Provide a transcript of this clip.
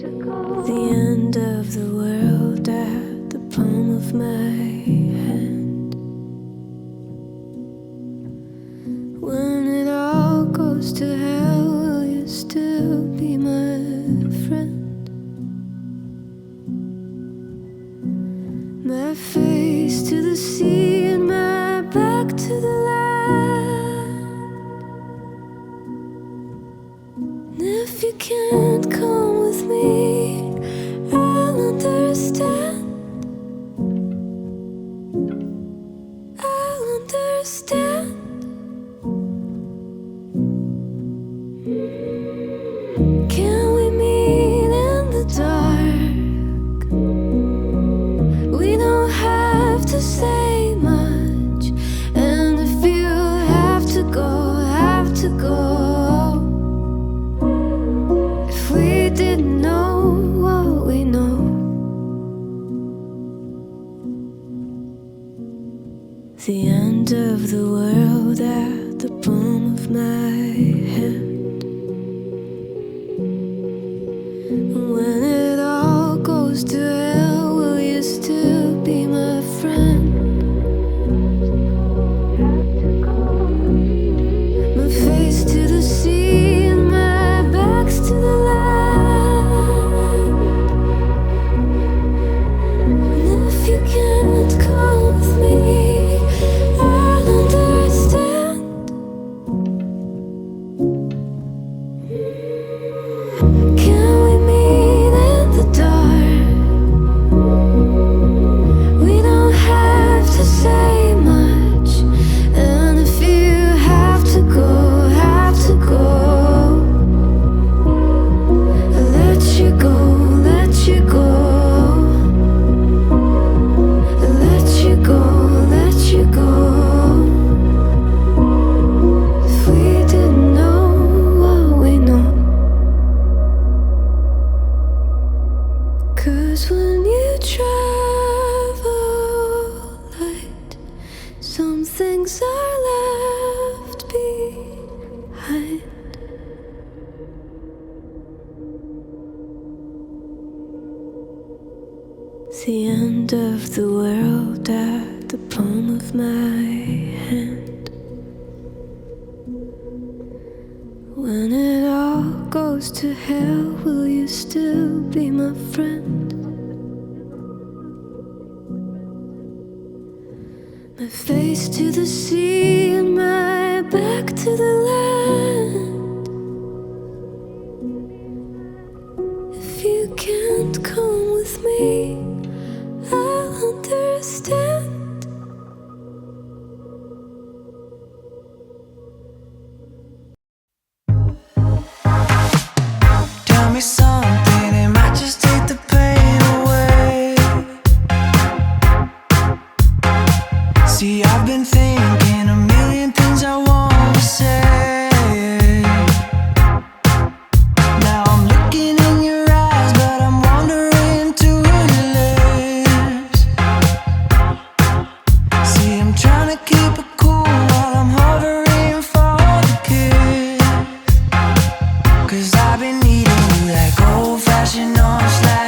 The end of the world at the palm of my hand. When it all goes to hell, will you still be my friend? My face to the sea and my back to the land. And if you can't come with me, I'll understand. I'll understand. Can we meet in the dark? We don't have to say much. And if you have to go, have to go. If we didn't know what we know. The end of the world at the palm of my hand. When it all goes to hell, will you still be my friend? My face to the sea and my back's to the land. And if you can't come with me, I'll understand. Can we meet in the dark? We don't have to say much. And if you have to go, have to go. I'll let you go, let you go. I'll let you go, let you go. If we didn't know what we know. 'Cause when you travel light, some things are left behind. The end of the world at the palm of my hand. When it all goes to hell, will you still be my friend? My face to the sea and my back to the land. If you can't come with me, I'll understand. Tell me something, it might just take the pain away. See, I've been thinking a million things I want to say. Now I'm looking in your eyes, but I'm wondering to your lips. See, I'm trying to keep it cool while I'm hovering for the kiss. 'Cause I've been needing you like old-fashioned arms, like